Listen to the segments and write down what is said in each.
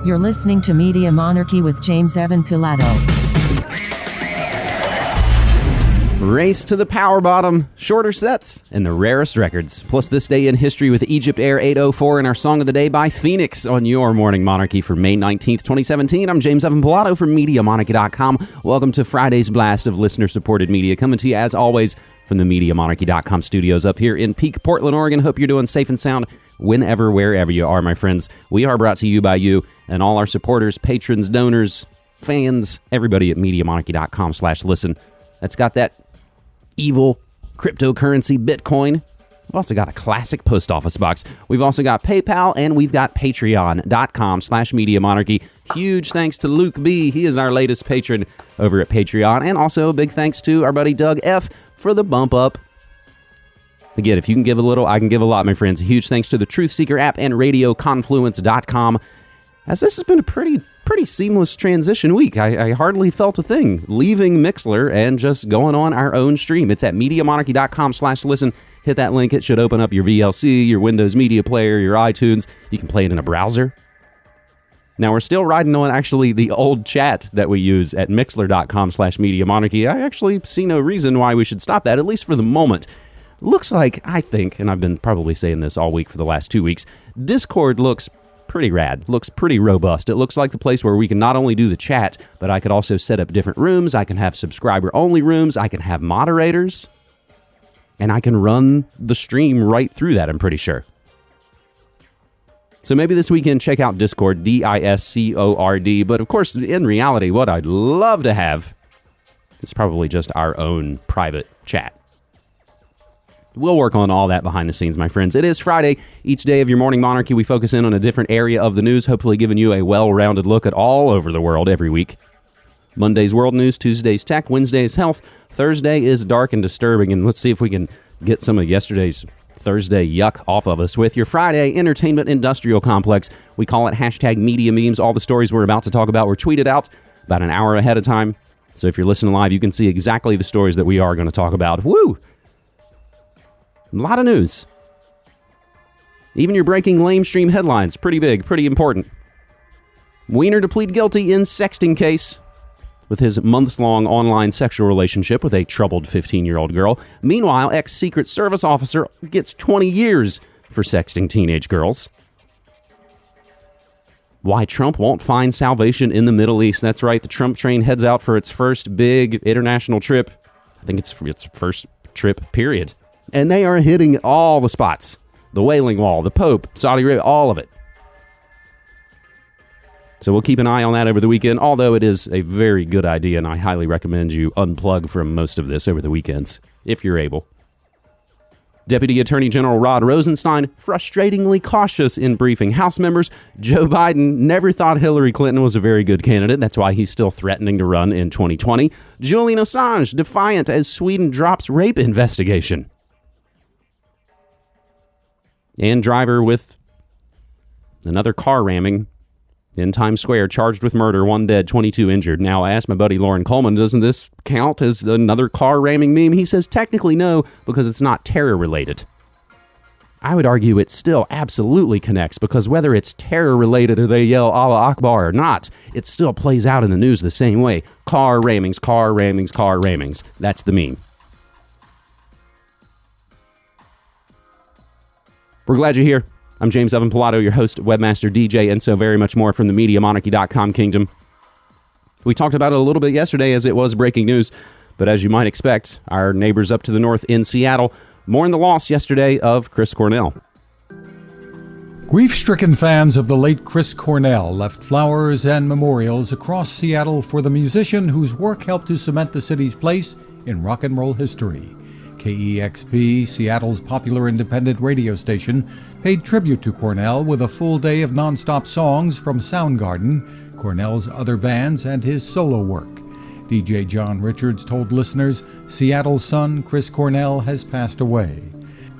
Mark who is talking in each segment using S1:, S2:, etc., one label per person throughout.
S1: You're listening to Media Monarchy with James Evan Pilato.
S2: Race to the power bottom, shorter sets, and the rarest records. Plus this day in history with Egypt Air 804 and our song of the day by Phoenix on your Morning Monarchy for May 19th, 2017. I'm James Evan Pilato from MediaMonarchy.com. Welcome to Friday's blast of listener-supported media, coming to you as always from the MediaMonarchy.com studios up here in Peak, Portland, Oregon. Hope you're doing safe and sound whenever, wherever you are, my friends. We are brought to you by you and all our supporters, patrons, donors, fans, everybody at MediaMonarchy.com/listen. That's got that evil cryptocurrency Bitcoin. We've also got a classic post office box. We've also got PayPal, and we've got Patreon.com/MediaMonarchy. Huge thanks to Luke B. He is our latest patron over at Patreon. And also a big thanks to our buddy Doug F. for the bump up. Again, if you can give a little, I can give a lot, my friends. A huge thanks to the Truth Seeker app and RadioConfluence.com. As this has been a pretty seamless transition week. I hardly felt a thing leaving Mixlr and just going on our own stream. It's at MediaMonarchy.com/listen. Hit that link. It should open up your VLC, your Windows Media Player, your iTunes. You can play it in a browser. Now, we're still riding on actually the old chat that we use at Mixlr.com/MediaMonarchy. I actually see no reason why we should stop that, at least for the moment. Looks like, I think, and I've been probably saying this all week for the last 2 weeks, Discord looks pretty rad, looks pretty robust. It looks like the place where we can not only do the chat, but I could also set up different rooms. I can have subscriber-only rooms. I can have moderators. And I can run the stream right through that, I'm pretty sure. So maybe this weekend, check out Discord, Discord. But of course, in reality, what I'd love to have is probably just our own private chat. We'll work on all that behind the scenes, my friends. It is Friday. Each day of your Morning Monarchy, we focus in on a different area of the news, hopefully giving you a well-rounded look at all over the world every week. Monday's world news, Tuesday's tech, Wednesday's health, Thursday is dark and disturbing, and let's see if we can get some of yesterday's Thursday yuck off of us with your Friday entertainment industrial complex. We call it hashtag media memes. All the stories we're about to talk about were tweeted out about an hour ahead of time. So if you're listening live, you can see exactly the stories that we are going to talk about. Woo! A lot of news. Even your breaking lamestream headlines. Pretty big, pretty important. Wiener to plead guilty in sexting case with his months-long online sexual relationship with a troubled 15-year-old girl. Meanwhile, ex-Secret Service officer gets 20 years for sexting teenage girls. Why Trump won't find salvation in the Middle East. That's right, the Trump train heads out for its first big international trip. I think it's its first trip, period. And they are hitting all the spots. The Wailing Wall, the Pope, Saudi Arabia, all of it. So we'll keep an eye on that over the weekend, although it is a very good idea, and I highly recommend you unplug from most of this over the weekends, if you're able. Deputy Attorney General Rod Rosenstein, frustratingly cautious in briefing House members. Joe Biden never thought Hillary Clinton was a very good candidate. That's why he's still threatening to run in 2020. Julian Assange, defiant as Sweden drops rape investigation. And driver with another car ramming in Times Square, charged with murder, 1 dead, 22 injured. Now, I asked my buddy Lauren Coleman, doesn't this count as another car ramming meme? He says technically no, because it's not terror related. I would argue it still absolutely connects, because whether it's terror related or they yell Allah Akbar or not, it still plays out in the news the same way. Car rammings, car rammings, car rammings. That's the meme. We're glad you're here. I'm James Evan Pilato, your host, webmaster, DJ, and so very much more from the MediaMonarchy.com kingdom. We talked about it a little bit yesterday as it was breaking news, but as you might expect, our neighbors up to the north in Seattle mourned the loss yesterday of Chris Cornell.
S3: Grief-stricken fans of the late Chris Cornell left flowers and memorials across Seattle for the musician whose work helped to cement the city's place in rock and roll history. KEXP, Seattle's popular independent radio station, paid tribute to Cornell with a full day of nonstop songs from Soundgarden, Cornell's other bands, and his solo work. DJ John Richards told listeners Seattle's son, Chris Cornell, has passed away.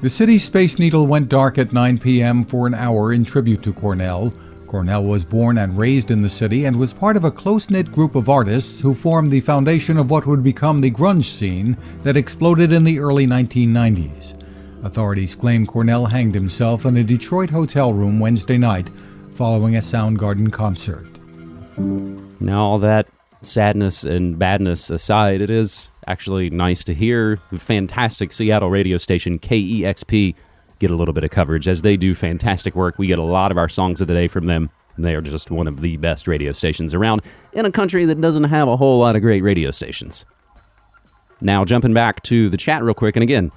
S3: The city's Space Needle went dark at 9 p.m. for an hour in tribute to Cornell. Cornell was born and raised in the city and was part of a close-knit group of artists who formed the foundation of what would become the grunge scene that exploded in the early 1990s. Authorities claim Cornell hanged himself in a Detroit hotel room Wednesday night following a Soundgarden concert.
S2: Now, all that sadness and badness aside, it is actually nice to hear the fantastic Seattle radio station KEXP get a little bit of coverage, as they do fantastic work. We get a lot of our songs of the day from them. They are just one of the best radio stations around in a country that doesn't have a whole lot of great radio stations. Now, jumping back to the chat real quick, and again,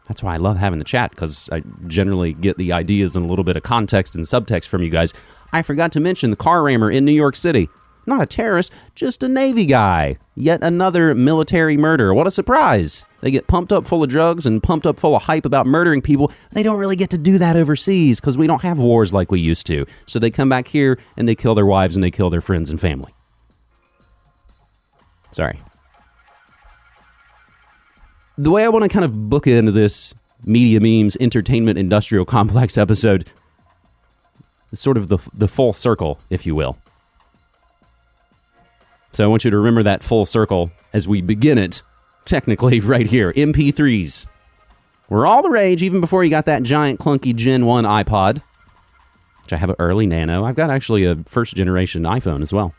S2: that's why I love having the chat, because I generally get the ideas and a little bit of context and subtext from you guys. I forgot to mention the car rammer in New York City. Not a terrorist, just a Navy guy. Yet another military murder. What a surprise. They get pumped up full of drugs and pumped up full of hype about murdering people. They don't really get to do that overseas because we don't have wars like we used to. So they come back here and they kill their wives and they kill their friends and family. Sorry. The way I want to kind of book into this media memes entertainment industrial complex episode is sort of the full circle, if you will. So I want you to remember that full circle as we begin it, technically, right here. MP3s were all the rage even before you got that giant clunky Gen 1 iPod, which I have an early Nano. I've got actually a first generation iPhone as well.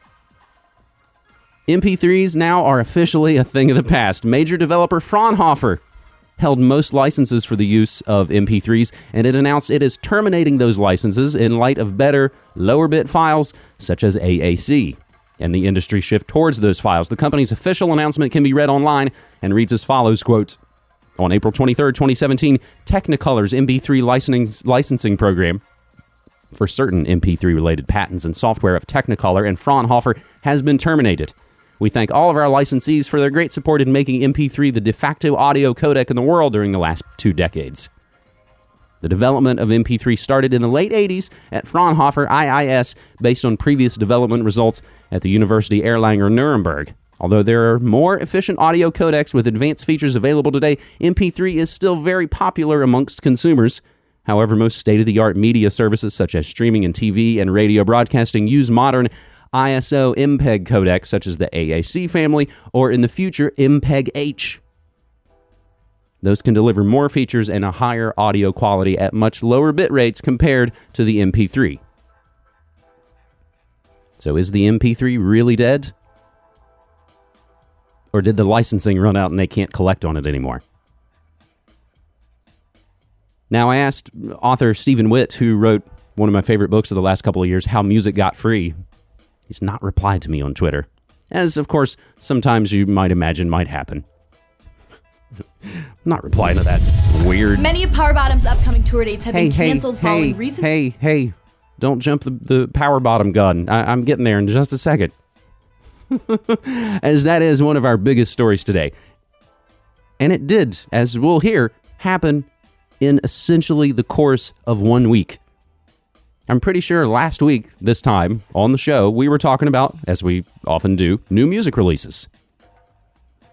S2: MP3s now are officially a thing of the past. Major developer Fraunhofer held most licenses for the use of MP3s, and it announced it is terminating those licenses in light of better, lower bit files such as AAC. And the industry shift towards those files. The company's official announcement can be read online and reads as follows, quote, on April 23rd, 2017, Technicolor's MP3 licensing program for certain MP3-related patents and software of Technicolor and Fraunhofer has been terminated. We thank all of our licensees for their great support in making MP3 the de facto audio codec in the world during the last 2 decades. The development of MP3 started in the late 80s at Fraunhofer IIS based on previous development results at the University Erlangen-Nuremberg. Although there are more efficient audio codecs with advanced features available today, MP3 is still very popular amongst consumers. However, most state-of-the-art media services such as streaming and TV and radio broadcasting use modern ISO MPEG codecs such as the AAC family or in the future MPEG-H. Those can deliver more features and a higher audio quality at much lower bit rates compared to the MP3. So is the MP3 really dead? Or did the licensing run out and they can't collect on it anymore? Now, I asked author Stephen Witt, who wrote one of my favorite books of the last couple of years, How Music Got Free. He's not replied to me on Twitter, as, of course, sometimes you might imagine might happen. I'm not replying to that weird...
S4: Many of Power Bottom's upcoming tour dates have been canceled following recent...
S2: Hey, don't jump the Power Bottom gun. I'm getting there in just a second. As that is one of our biggest stories today. And it did, as we'll hear, happen in essentially the course of 1 week. I'm pretty sure last week, this time, on the show, we were talking about, as we often do, new music releases.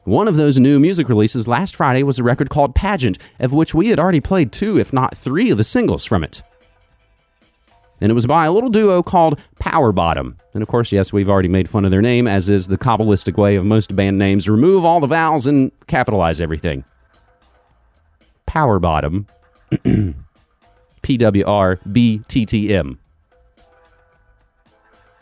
S2: One of those new music releases last Friday was a record called Pageant, of which we had already played 2, if not 3, of the singles from it. And it was by a little duo called Power Bottom. And of course, yes, we've already made fun of their name, as is the Kabbalistic way of most band names. Remove all the vowels and capitalize everything. Power Bottom. PWRBTTM.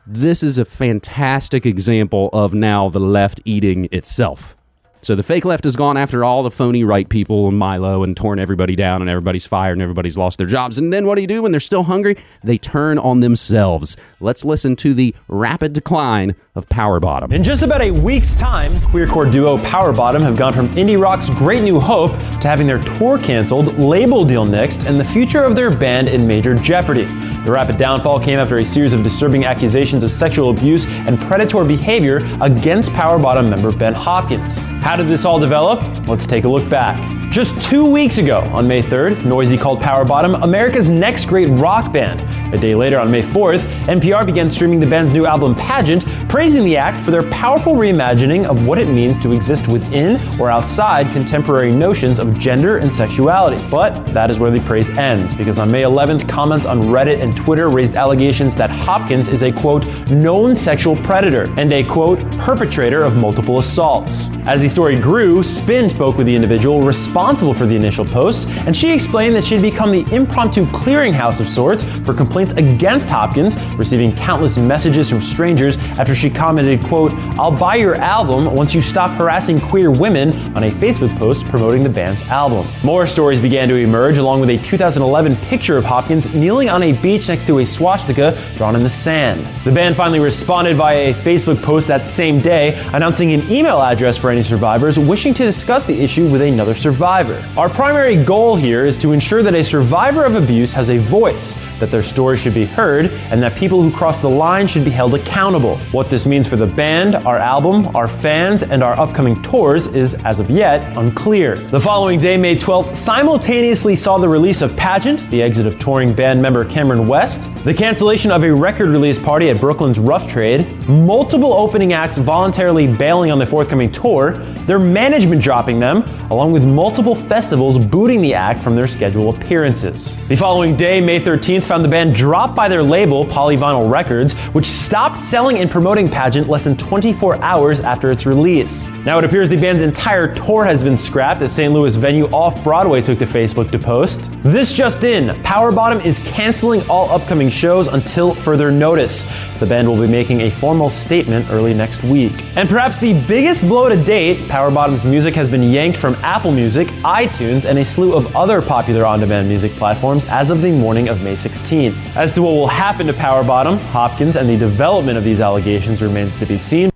S2: This is a fantastic example of now the left eating itself. So the fake left has gone after all the phony right people and Milo and torn everybody down and everybody's fired and everybody's lost their jobs. And then what do when they're still hungry? They turn on themselves. Let's listen to the rapid decline of Power Bottom.
S5: In just about a week's time, queercore duo Power Bottom have gone from indie rock's Great New Hope to having their tour canceled, label deal nixed, and the future of their band in major jeopardy. The rapid downfall came after a series of disturbing accusations of sexual abuse and predatory behavior against Power Bottom member Ben Hopkins. How did this all develop? Let's take a look back. Just 2 weeks ago, on May 3rd, Noisy called Power Bottom America's next great rock band. A day later, on May 4th, NPR began streaming the band's new album Pageant, praising the act for their powerful reimagining of what it means to exist within or outside contemporary notions of gender and sexuality. But that is where the praise ends, because on May 11th, comments on Reddit and Twitter raised allegations that Hopkins is a, quote, known sexual predator and a, quote, perpetrator of multiple assaults. As the story grew, Spin spoke with the individual responsible for the initial post, and she explained that she had become the impromptu clearinghouse of sorts for complaints against Hopkins, receiving countless messages from strangers after she commented, quote, "I'll buy your album once you stop harassing queer women," on a Facebook post promoting the band's album. More stories began to emerge, along with a 2011 picture of Hopkins kneeling on a beach next to a swastika drawn in the sand. The band finally responded via a Facebook post that same day, announcing an email address for any survivors wishing to discuss the issue with another survivor. Our primary goal here is to ensure that a survivor of abuse has a voice, that their story should be heard, and that people who cross the line should be held accountable. What this means for the band, our album, our fans, and our upcoming tours is, as of yet, unclear. The following day, May 12th, simultaneously saw the release of Pageant, the exit of touring band member Cameron West, the cancellation of a record release party at Brooklyn's Rough Trade, multiple opening acts voluntarily bailing on the forthcoming tour, their management dropping them, along with multiple festivals booting the act from their scheduled appearances. The following day, May 13th, found the band dropped by their label, Polyvinyl Records, which stopped selling and promoting Pageant less than 24 hours after its release. Now it appears the band's entire tour has been scrapped, as St. Louis venue Off-Broadway took to Facebook to post, "This just in, Power Bottom is canceling all upcoming shows until further notice. The band will be making a formal statement early next week." And perhaps the biggest blow to date, Power Bottom's music has been yanked from Apple Music, iTunes, and a slew of other popular on-demand music platforms as of the morning of May 16th. As to what will happen to Power Bottom, Hopkins, and the development of these allegations remains to be seen.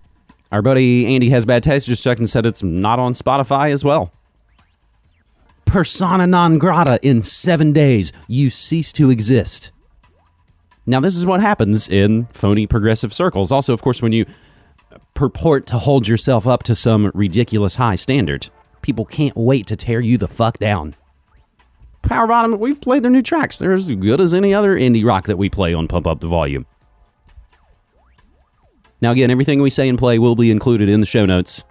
S2: Our buddy Andy Has Bad Taste just checked and said it's not on Spotify as well. Persona non grata in 7 days. You cease to exist. Now, this is what happens in phony progressive circles. Also, of course, when you purport to hold yourself up to some ridiculous high standard, people can't wait to tear you the fuck down. Power Bottom, we've played their new tracks. They're as good as any other indie rock that we play on Pump Up the Volume. Now, again, everything we say and play will be included in the show notes.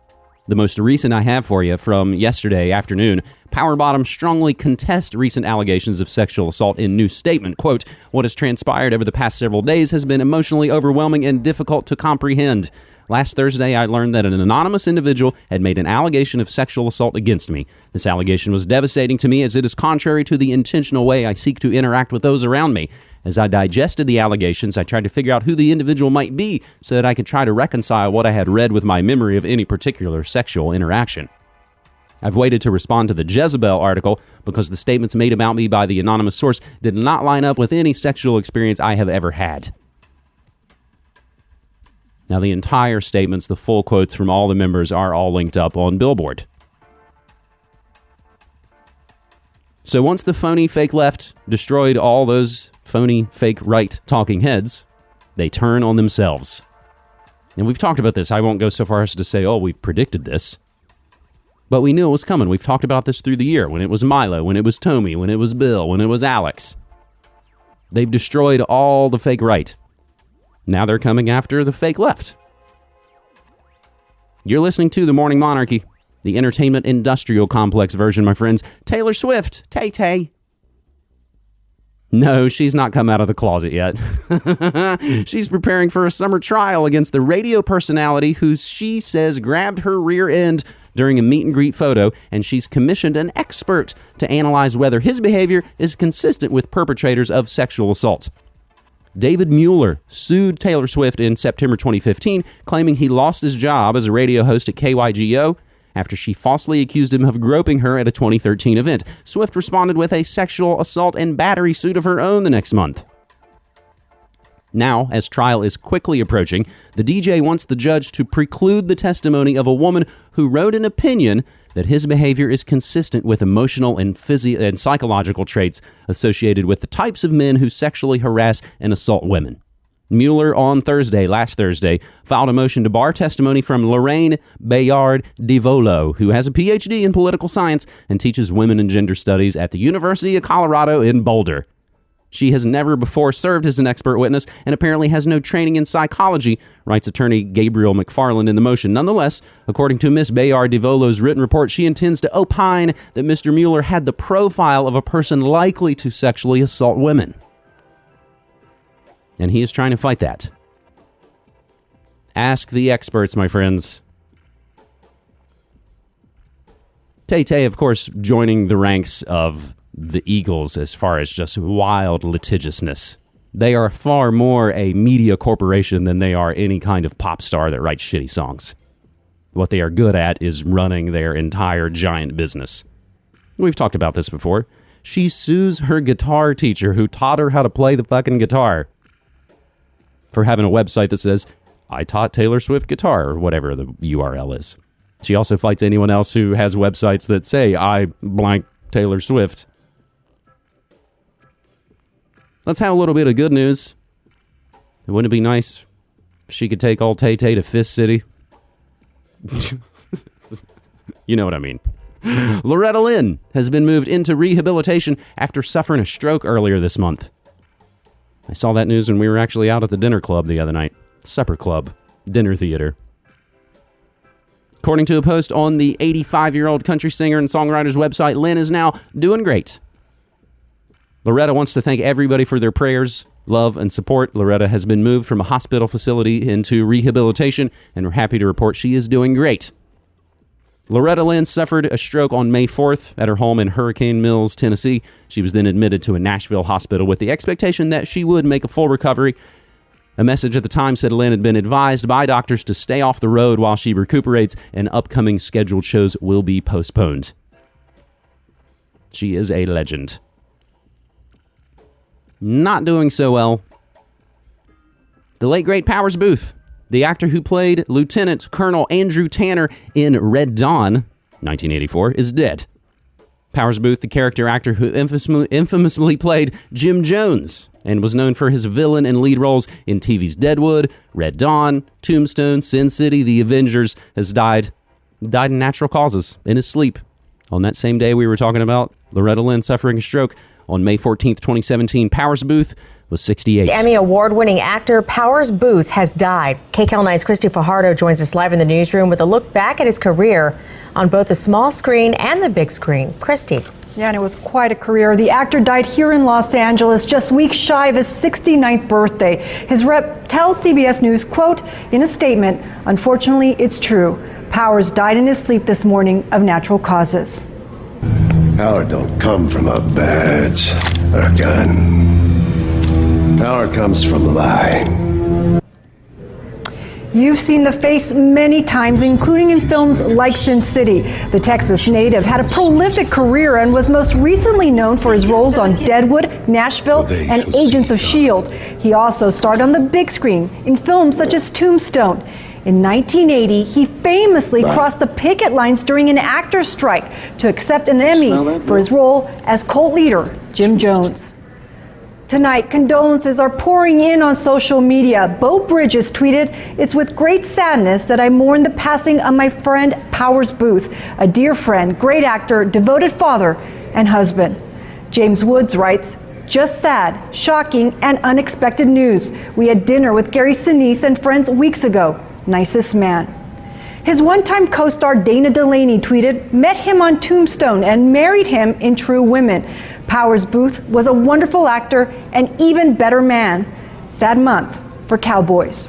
S2: The most recent I have for you from yesterday afternoon, Power Bottom strongly contest recent allegations of sexual assault in new statement. Quote, "What has transpired over the past several days has been emotionally overwhelming and difficult to comprehend. Last Thursday, I learned that an anonymous individual had made an allegation of sexual assault against me. This allegation was devastating to me as it is contrary to the intentional way I seek to interact with those around me. As I digested the allegations, I tried to figure out who the individual might be so that I could try to reconcile what I had read with my memory of any particular sexual interaction. I've waited to respond to the Jezebel article because the statements made about me by the anonymous source did not line up with any sexual experience I have ever had." Now, the entire statements, the full quotes from all the members, are all linked up on Billboard. So once the phony fake left destroyed all those phony fake right talking heads, they turn on themselves. And we've talked about this. I won't go so far as to say, oh, we've predicted this. But we knew it was coming. We've talked about this through the year, when it was Milo, when it was Tommy, when it was Bill, when it was Alex. They've destroyed all the fake right. Now they're coming after the fake left. You're listening to The Morning Monarchy, the entertainment industrial complex version, my friends. Taylor Swift, Tay-Tay. No, she's not come out of the closet yet. She's preparing for a summer trial against the radio personality who she says grabbed her rear end during a meet and greet photo, and she's commissioned an expert to analyze whether his behavior is consistent with perpetrators of sexual assault. David Mueller sued Taylor Swift in September 2015, claiming he lost his job as a radio host at KYGO after she falsely accused him of groping her at a 2013 event. Swift responded with a sexual assault and battery suit of her own the next month. Now, as trial is quickly approaching, the DJ wants the judge to preclude the testimony of a woman who wrote an opinion that his behavior is consistent with emotional and psychological traits associated with the types of men who sexually harass and assault women. Mueller on last Thursday, filed a motion to bar testimony from Lorraine Bayard DeVolo, who has a PhD in political science and teaches women and gender studies at the University of Colorado in Boulder. She has never before served as an expert witness and apparently has no training in psychology, writes attorney Gabriel McFarland in the motion. Nonetheless, according to Ms. Bayard DeVolo's written report, she intends to opine that Mr. Mueller had the profile of a person likely to sexually assault women. And he is trying to fight that. Ask the experts, my friends. Tay-Tay, of course, joining the ranks of the Eagles as far as just wild litigiousness. They are far more a media corporation than they are any kind of pop star that writes shitty songs. What they are good at is running their entire giant business. We've talked about this before. She sues her guitar teacher who taught her how to play the fucking guitar for having a website that says, I taught Taylor Swift guitar, or whatever the URL is. She also fights anyone else who has websites that say, I blank Taylor Swift. Let's have a little bit of good news. Wouldn't it be nice if she could take old Tay-Tay to Fist City? You know what I mean. Loretta Lynn has been moved into rehabilitation after suffering a stroke earlier this month. I saw that news when we were actually out at the dinner club the other night. Supper club. Dinner theater. According to a post on the 85-year-old country singer and songwriter's website, Lynn is now doing great. Loretta wants to thank everybody for their prayers, love, and support. Loretta has been moved from a hospital facility into rehabilitation, and we're happy to report she is doing great. Loretta Lynn suffered a stroke on May 4th at her home in Hurricane Mills, Tennessee. She was then admitted to a Nashville hospital with the expectation that she would make a full recovery. A message at the time said Lynn had been advised by doctors to stay off the road while she recuperates, and upcoming scheduled shows will be postponed. She is a legend. Not doing so well. The late great Powers Booth, the actor who played Lieutenant Colonel Andrew Tanner in Red Dawn, 1984, is dead. Powers Booth, the character actor who infamously played Jim Jones and was known for his villain and lead roles in TV's Deadwood, Red Dawn, Tombstone, Sin City, The Avengers, has died in natural causes in his sleep. On that same day we were talking about Loretta Lynn suffering a stroke, on May 14th, 2017, Powers Booth was 68.
S6: The Emmy Award-winning actor Powers Booth has died. KCAL 9's Christy Fajardo joins us live in the newsroom with a look back at his career on both the small screen and the big screen. Christy.
S7: Yeah, and it was quite a career. The actor died here in Los Angeles just weeks shy of his 69th birthday. His rep tells CBS News, quote, in a statement, unfortunately, it's true. Powers died in his sleep this morning of natural causes.
S8: Power don't come from a badge or a gun. Power comes from lying.
S7: You've seen the face many times, including in films like Sin City. The Texas native had a prolific career and was most recently known for his roles on Deadwood, Nashville, and Agents of S.H.I.E.L.D. He also starred on the big screen in films such as Tombstone. In 1980, he famously crossed the picket lines during an actor's strike to accept an Emmy for his role as cult leader Jim Jones. Tonight, condolences are pouring in on social media. Bo Bridges tweeted, "It's with great sadness that I mourn the passing of my friend Powers Booth, a dear friend, great actor, devoted father, and husband." James Woods writes, "Just sad, shocking, and unexpected news. We had dinner with Gary Sinise and friends weeks ago. Nicest man." His one-time co-star Dana Delaney tweeted, "Met him on Tombstone and married him in True Women. Powers Booth was a wonderful actor and even better man. Sad month for Cowboys."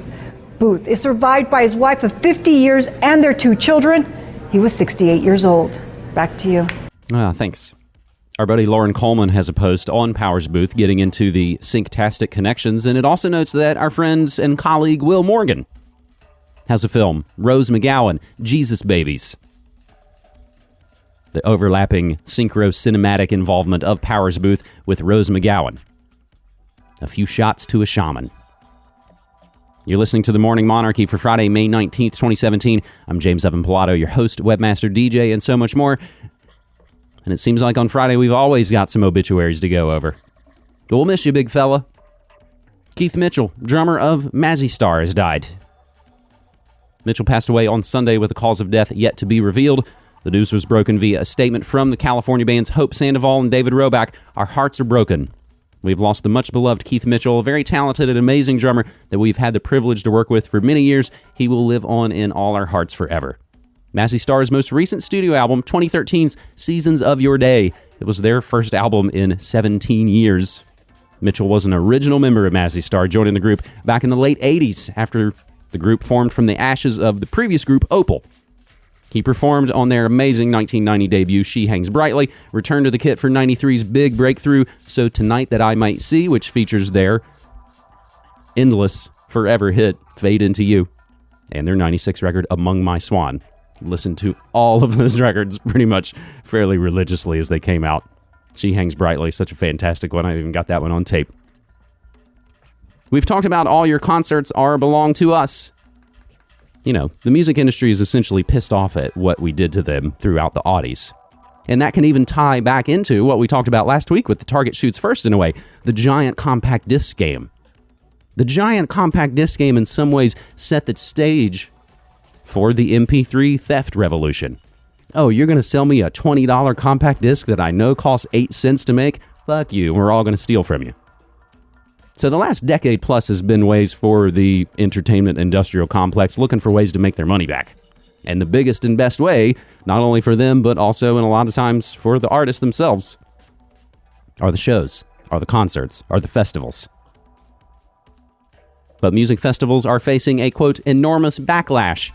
S7: Booth is survived by his wife of 50 years and their 2 children. He was 68 years old. Back to you.
S2: Thanks. Our buddy Lauren Coleman has a post on Powers Booth getting into the synctastic connections, and it also notes that our friend and colleague Will Morgan has a film, Rose McGowan, Jesus Babies. The overlapping synchro-cinematic involvement of Powers Booth with Rose McGowan. A few shots to a shaman. You're listening to The Morning Monarchy for Friday, May 19th, 2017. I'm James Evan Pilato, your host, webmaster, DJ, and so much more. And it seems like on Friday we've always got some obituaries to go over. But we'll miss you, big fella. Keith Mitchell, drummer of Mazzy Star, has died. Mitchell passed away on Sunday with a cause of death yet to be revealed. The news was broken via a statement from the California bands Hope Sandoval and David Roback. Our hearts are broken. We've lost the much-beloved Keith Mitchell, a very talented and amazing drummer that we've had the privilege to work with for many years. He will live on in all our hearts forever. Mazzy Star's most recent studio album, 2013's Seasons of Your Day. It was their first album in 17 years. Mitchell was an original member of Mazzy Star, joining the group back in the late 80s after the group formed from the ashes of the previous group, Opal. He performed on their amazing 1990 debut, She Hangs Brightly, returned to the kit for 93's big breakthrough, So Tonight That I Might See, which features their endless, forever hit, Fade Into You, and their 96 record, Among My Swan. Listened to all of those records pretty much fairly religiously as they came out. She Hangs Brightly, such a fantastic one. I even got that one on tape. We've talked about all your concerts belong to us. You know, the music industry is essentially pissed off at what we did to them throughout the Aughties. And that can even tie back into what we talked about last week with the Target Shoots First, in a way, the giant compact disc game. The giant compact disc game in some ways set the stage for the MP3 theft revolution. Oh, you're going to sell me a $20 compact disc that I know costs 8 cents to make? Fuck you, we're all going to steal from you. So the last decade plus has been ways for the entertainment industrial complex looking for ways to make their money back. And the biggest and best way, not only for them, but also in a lot of times for the artists themselves, are the shows, are the concerts, are the festivals. But music festivals are facing a, quote, enormous backlash,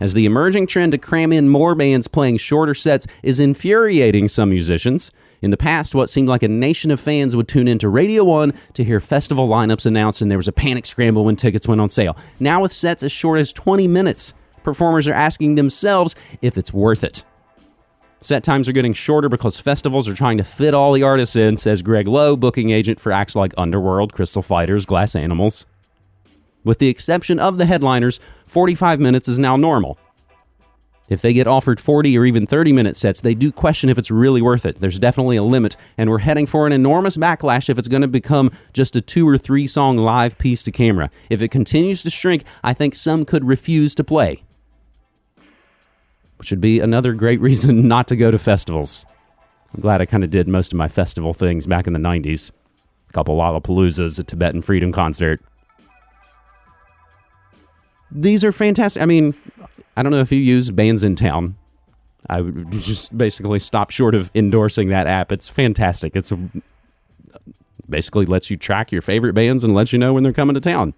S2: as the emerging trend to cram in more bands playing shorter sets is infuriating some musicians. In the past, what seemed like a nation of fans would tune into Radio 1 to hear festival lineups announced, and there was a panic scramble when tickets went on sale. Now, with sets as short as 20 minutes, performers are asking themselves if it's worth it. Set times are getting shorter because festivals are trying to fit all the artists in, says Greg Lowe, booking agent for acts like Underworld, Crystal Fighters, Glass Animals. With the exception of the headliners, 45 minutes is now normal. If they get offered 40 or even 30-minute sets, they do question if it's really worth it. There's definitely a limit, and we're heading for an enormous backlash if it's going to become just a 2 or 3 song live piece to camera. If it continues to shrink, I think some could refuse to play. Which would be another great reason not to go to festivals. I'm glad I kind of did most of my festival things back in the 90s. A couple Lollapaloozas, a Tibetan Freedom concert. These are fantastic. I mean, I don't know if you use Bands in Town. I would just basically stop short of endorsing that app. It's fantastic. It's basically lets you track your favorite bands and lets you know when they're coming to town.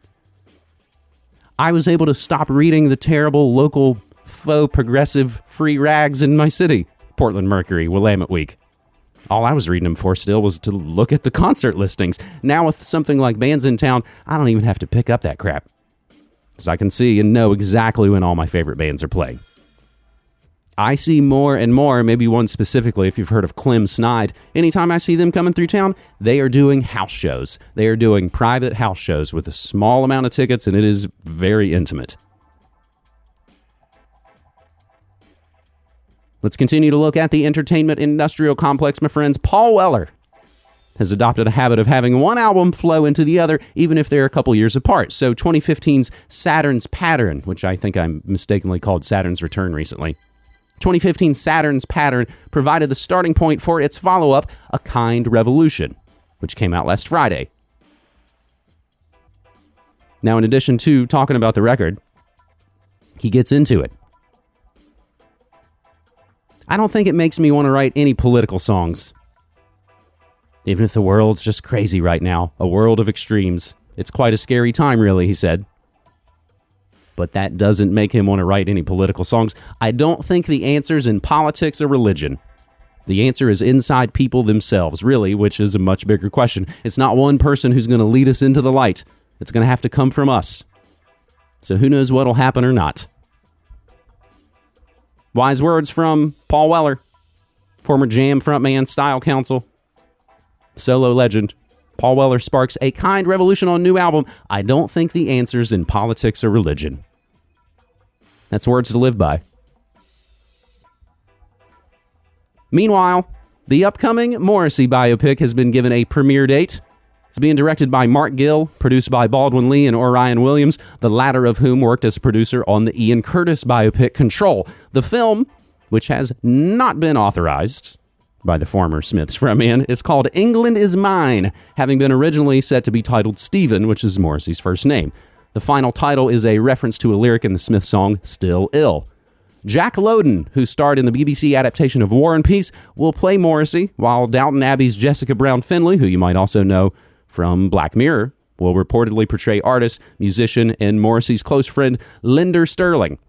S2: I was able to stop reading the terrible local faux progressive free rags in my city, Portland Mercury, Willamette Week. All I was reading them for still was to look at the concert listings. Now with something like Bands in Town, I don't even have to pick up that crap, because I can see and know exactly when all my favorite bands are playing. I see more and more, maybe one specifically, if you've heard of Clem Snide. Anytime I see them coming through town, they are doing house shows. They are doing private house shows with a small amount of tickets, and it is very intimate. Let's continue to look at the entertainment industrial complex, my friends. Paul Weller has adopted a habit of having one album flow into the other, even if they're a couple years apart. So 2015's Saturn's Pattern, which I think I mistakenly called Saturn's Return recently. 2015 Saturn's Pattern provided the starting point for its follow-up, A Kind Revolution, which came out last Friday. Now, in addition to talking about the record, he gets into it. I don't think it makes me want to write any political songs. Even if the world's just crazy right now, a world of extremes. It's quite a scary time, really, he said. But that doesn't make him want to write any political songs. I don't think the answer's in politics or religion. The answer is inside people themselves, really, which is a much bigger question. It's not one person who's going to lead us into the light. It's going to have to come from us. So who knows what'll happen or not. Wise words from Paul Weller, former Jam frontman, Style Council, solo legend. Paul Weller sparks a kind revolution on new album. I don't think the answer's in politics or religion. That's words to live by. Meanwhile, the upcoming Morrissey biopic has been given a premiere date. It's being directed by Mark Gill, produced by Baldwin Lee and Orion Williams, the latter of whom worked as a producer on the Ian Curtis biopic Control. The film, which has not been authorized by the former Smiths frontman, is called England Is Mine, having been originally set to be titled Stephen, which is Morrissey's first name. The final title is a reference to a lyric in the Smiths song, Still Ill. Jack Lowden, who starred in the BBC adaptation of War and Peace, will play Morrissey, while Downton Abbey's Jessica Brown Findlay, who you might also know from Black Mirror, will reportedly portray artist, musician, and Morrissey's close friend, Linder Sterling.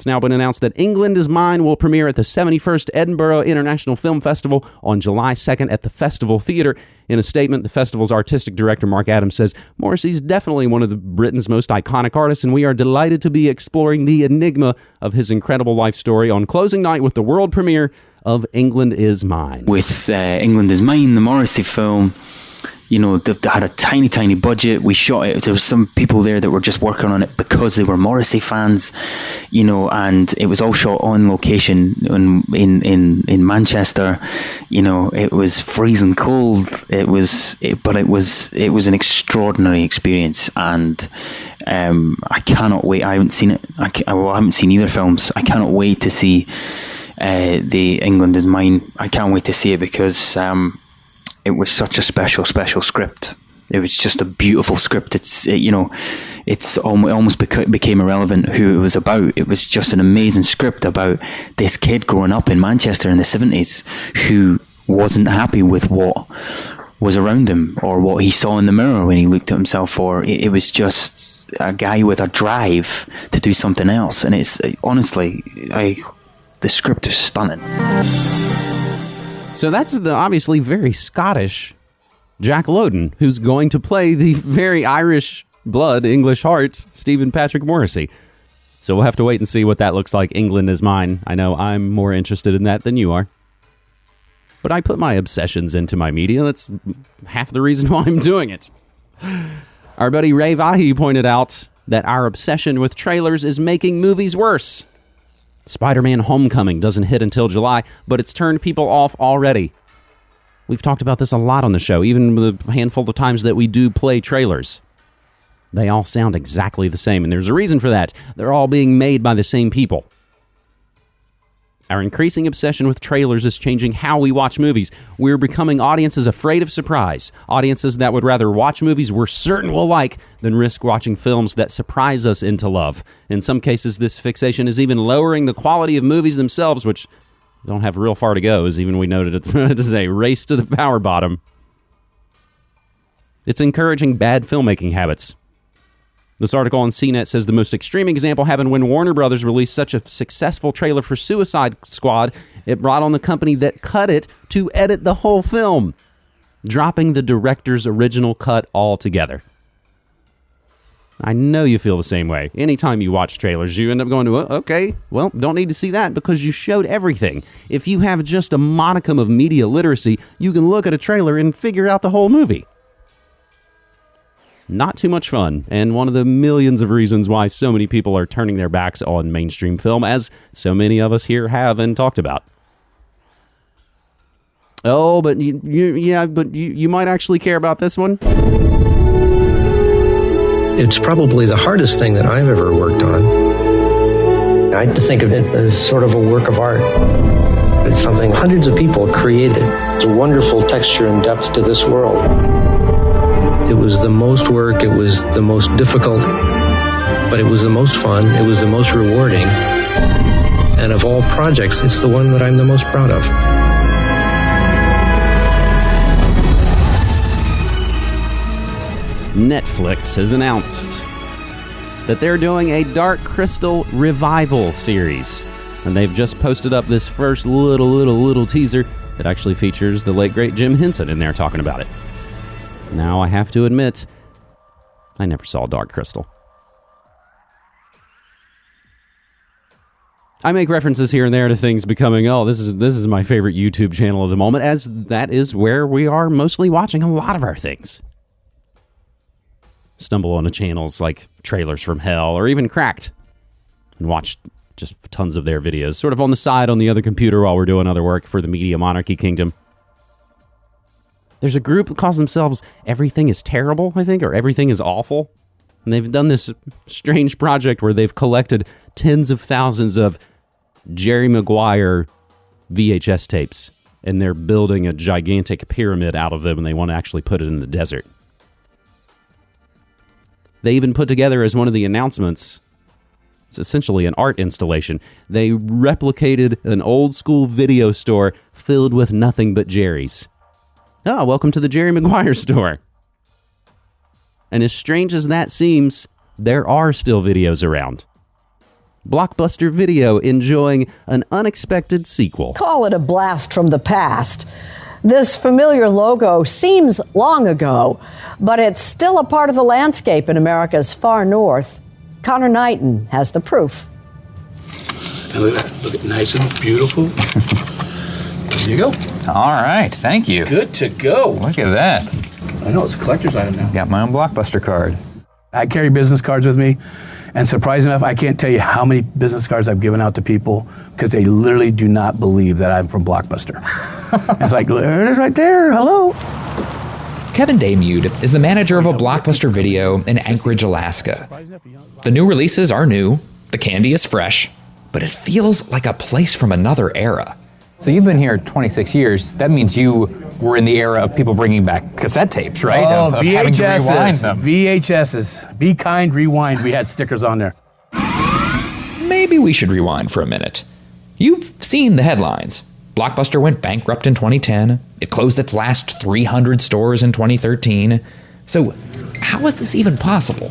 S2: It's now been announced that England is Mine will premiere at the 71st Edinburgh International Film Festival on July 2nd at the Festival Theatre. In a statement, the festival's artistic director, Mark Adams, says, Morrissey's definitely one of Britain's most iconic artists, and we are delighted to be exploring the enigma of his incredible life story on closing night with the world premiere of England is Mine.
S9: With England is Mine, the Morrissey film, you know, they had a tiny budget. We shot it. There was some people there that were just working on it because they were Morrissey fans, you know, and it was all shot on location in Manchester. You know, it was freezing cold. But it was an extraordinary experience, and I cannot wait. I haven't seen it. I haven't seen either films. I cannot wait to see the England is Mine. I can't wait to see it because it was such a special script. It was just a beautiful script. It's almost became irrelevant who it was about. It was just an amazing script about this kid growing up in Manchester in the 70s who wasn't happy with what was around him or what he saw in the mirror when he looked at himself. Or it was just a guy with a drive to do something else. And it's honestly, the script is stunning.
S2: So that's the obviously very Scottish Jack Lowden, who's going to play the very Irish blood, English heart, Stephen Patrick Morrissey. So we'll have to wait and see what that looks like. England is Mine. I know I'm more interested in that than you are. But I put my obsessions into my media. That's half the reason why I'm doing it. Our buddy Ray Vahi pointed out that our obsession with trailers is making movies worse. Spider-Man Homecoming doesn't hit until July, but it's turned people off already. We've talked about this a lot on the show, even the handful of times that we do play trailers. They all sound exactly the same, and there's a reason for that. They're all being made by the same people. Our increasing obsession with trailers is changing how we watch movies. We're becoming audiences afraid of surprise. Audiences that would rather watch movies we're certain we'll like than risk watching films that surprise us into love. In some cases, this fixation is even lowering the quality of movies themselves, which don't have real far to go, as even we noted at the to say, race to the power bottom. It's encouraging bad filmmaking habits. This article on CNET says the most extreme example happened when Warner Brothers released such a successful trailer for Suicide Squad, it brought on the company that cut it to edit the whole film, dropping the director's original cut altogether. I know you feel the same way. Anytime you watch trailers, you end up going to, okay, well, don't need to see that because you showed everything. If you have just a modicum of media literacy, you can look at a trailer and figure out the whole movie. Not too much fun, and one of the millions of reasons why so many people are turning their backs on mainstream film, as so many of us here have and talked about. Oh, but you might actually care about this one.
S10: It's probably the hardest thing that I've ever worked on. I think of it as sort of a work of art. It's something hundreds of people created. It's a wonderful texture and depth to this world. It was the most work, it was the most difficult, but it was the most fun, it was the most rewarding. And of all projects, it's the one that I'm the most proud of.
S2: Netflix has announced that they're doing a Dark Crystal revival series. And they've just posted up this first little teaser that actually features the late great Jim Henson in there talking about it. Now, I have to admit, I never saw Dark Crystal. I make references here and there to things becoming, this is my favorite YouTube channel of the moment, as that is where we are mostly watching a lot of our things. Stumble onto channels like Trailers from Hell or even Cracked and watch just tons of their videos, sort of on the side on the other computer while we're doing other work for the Media Monarchy Kingdom. There's a group that calls themselves Everything is Terrible, I think, or Everything is Awful. And they've done this strange project where they've collected tens of thousands of Jerry Maguire VHS tapes. And they're building a gigantic pyramid out of them, and they want to actually put it in the desert. They even put together as one of the announcements, it's essentially an art installation. They replicated an old school video store filled with nothing but Jerry's. Oh, welcome to the Jerry Maguire store. And as strange as that seems, there are still videos around. Blockbuster Video enjoying an unexpected sequel.
S11: Call it a blast from the past. This familiar logo seems long ago, but it's still a part of the landscape in America's far north. Connor Knighton has the proof.
S12: And look at that. Look at nice and beautiful. There you go.
S13: All right, thank you.
S12: Good to go.
S13: Look at that.
S12: I know, it's a collector's item now.
S13: Got my own Blockbuster card.
S12: I carry business cards with me, and surprising enough, I can't tell you how many business cards I've given out to people because they literally do not believe that I'm from Blockbuster. It's like, there it is right there, hello.
S14: Kevin Damude is the manager of a Blockbuster Video in Anchorage, Alaska. The new releases are new, the candy is fresh, but it feels like a place from another era.
S13: So you've been here 26 years. That means you were in the era of people bringing back cassette tapes, right?
S12: Oh,
S13: of having to rewind
S12: VHSs.
S13: them.
S12: VHSs. Be kind, rewind. We had stickers on there.
S14: Maybe we should rewind for a minute. You've seen the headlines. Blockbuster went bankrupt in 2010. It closed its last 300 stores in 2013. So how is this even possible?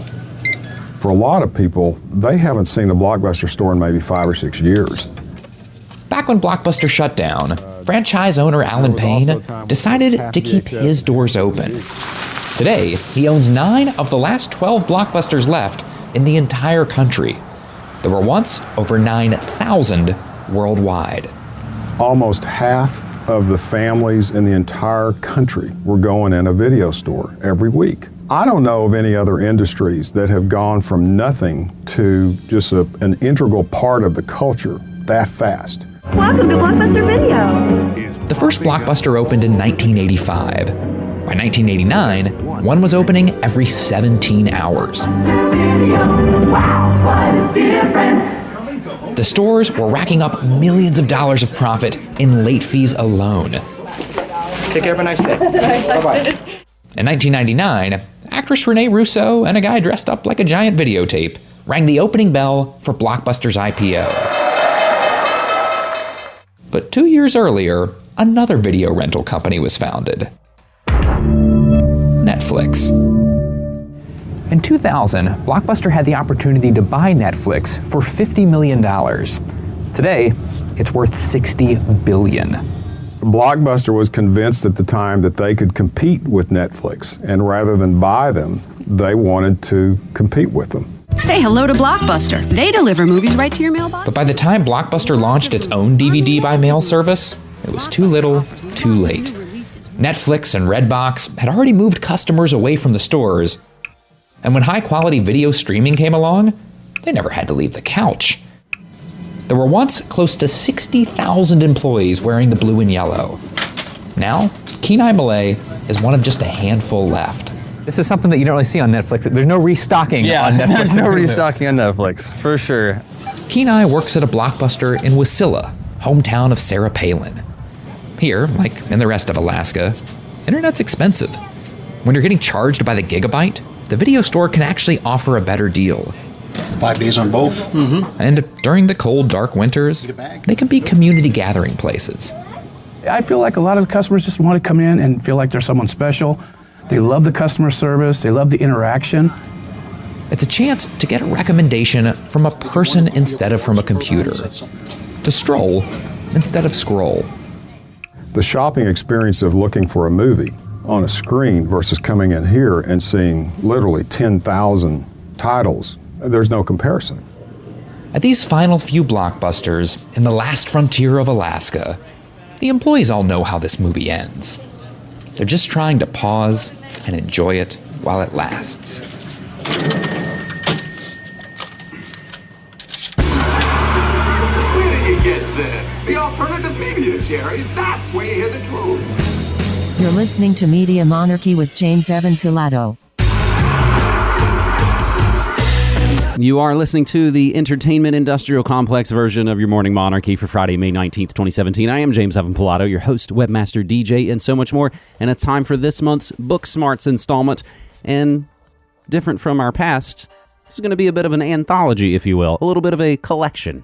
S15: For a lot of people, they haven't seen a Blockbuster store in maybe 5 or 6 years.
S14: Back when Blockbuster shut down, franchise owner Alan Payne decided to keep his doors open. Today, he owns 9 of the last 12 Blockbusters left in the entire country. There were once over 9,000 worldwide.
S15: Almost half of the families in the entire country were going in a video store every week. I don't know of any other industries that have gone from nothing to just an integral part of the culture that fast.
S16: Welcome to Blockbuster Video.
S14: The first Blockbuster opened in 1985. By 1989, one was opening every 17 hours.
S16: Wow, what a difference.
S14: The stores were racking up millions of dollars of profit in late fees alone.
S13: Take care, have a nice day. Bye-bye.
S14: In 1999, actress Renee Russo and a guy dressed up like a giant videotape rang the opening bell for Blockbuster's IPO. But 2 years earlier, another video rental company was founded. Netflix.
S13: In 2000, Blockbuster had the opportunity to buy Netflix for $50 million. Today, it's worth $60 billion.
S15: Blockbuster was convinced at the time that they could compete with Netflix, and rather than buy them, they wanted to compete with them.
S17: Say hello to Blockbuster. They deliver movies right to your mailbox.
S14: But by the time Blockbuster launched its own DVD by mail service, it was too little, too late. Netflix and Redbox had already moved customers away from the stores, and when high-quality video streaming came along, they never had to leave the couch. There were once close to 60,000 employees wearing the blue and yellow. Now, Kenai Malay is one of just a handful left.
S13: This is something that you don't really see on Netflix. There's no restocking on Netflix.
S18: There's no restocking on Netflix, for sure.
S14: Kenai works at a Blockbuster in Wasilla, hometown of Sarah Palin. Here, like in the rest of Alaska, internet's expensive. When you're getting charged by the gigabyte, the video store can actually offer a better deal.
S12: 5 days on both. Mm-hmm.
S14: And during the cold, dark winters, they can be community gathering places.
S12: I feel like a lot of the customers just want to come in and feel like they're someone special. They love the customer service. They love the interaction.
S14: It's a chance to get a recommendation from a person instead of from a computer. To stroll instead of scroll.
S15: The shopping experience of looking for a movie on a screen versus coming in here and seeing literally 10,000 titles, there's no comparison.
S14: At these final few Blockbusters in the last frontier of Alaska, the employees all know how this movie ends. They're just trying to pause and enjoy it while it lasts.
S19: Where did you get this? The alternative media, Jerry. That's where you hear the truth.
S1: You're listening to Media Monarchy with James Evan Pilato.
S2: You are listening to the Entertainment Industrial Complex version of your Morning Monarchy for Friday, May 19th, 2017. I am James Evan Pilato, your host, webmaster, DJ, and so much more. And it's time for this month's Book Smarts installment. And different from our past, this is going to be a bit of an anthology, if you will. A little bit of a collection.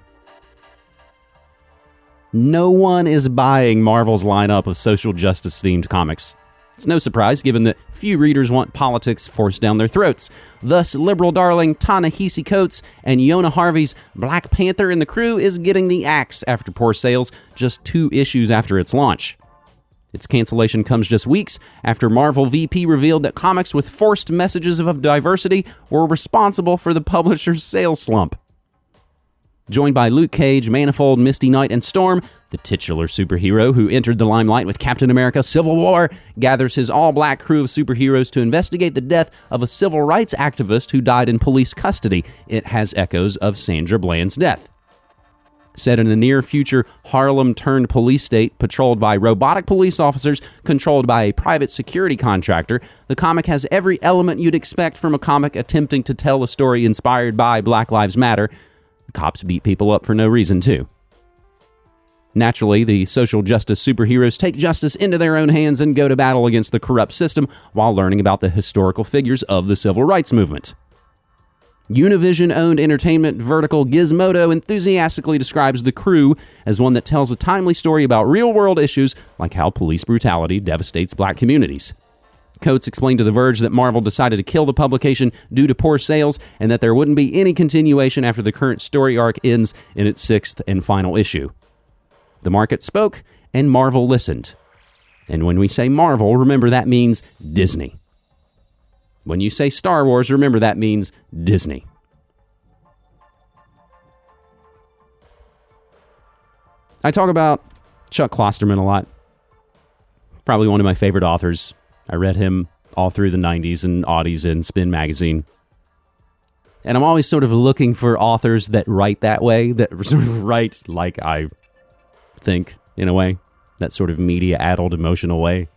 S2: No one is buying Marvel's lineup of social justice-themed comics It's no surprise given that few readers want politics forced down their throats. Thus, liberal darling Ta-Nehisi Coates and Yona Harvey's Black Panther and the Crew is getting the axe after poor sales just 2 issues after its launch. Its cancellation comes just weeks after Marvel VP revealed that comics with forced messages of diversity were responsible for the publisher's sales slump. Joined by Luke Cage, Manifold, Misty Knight, and Storm, the titular superhero who entered the limelight with Captain America Civil War gathers his all-black crew of superheroes to investigate the death of a civil rights activist who died in police custody. It has echoes of Sandra Bland's death. Set in a near-future Harlem-turned police state patrolled by robotic police officers controlled by a private security contractor, the comic has every element you'd expect from a comic attempting to tell a story inspired by Black Lives Matter. Cops beat people up for no reason, too. Naturally, the social justice superheroes take justice into their own hands and go to battle against the corrupt system while learning about the historical figures of the civil rights movement. Univision-owned entertainment vertical Gizmodo enthusiastically describes The Crew as one that tells a timely story about real-world issues like how police brutality devastates black communities. Coates explained to The Verge that Marvel decided to kill the publication due to poor sales and that there wouldn't be any continuation after the current story arc ends in its 6th and final issue. The market spoke, and Marvel listened. And when we say Marvel, remember that means Disney. When you say Star Wars, remember that means Disney. I talk about Chuck Klosterman a lot. Probably one of my favorite authors. I read him all through the 90s and aughties in Spin magazine. And I'm always sort of looking for authors that write that way, that sort of write like I think, in a way. That sort of media-addled, emotional way.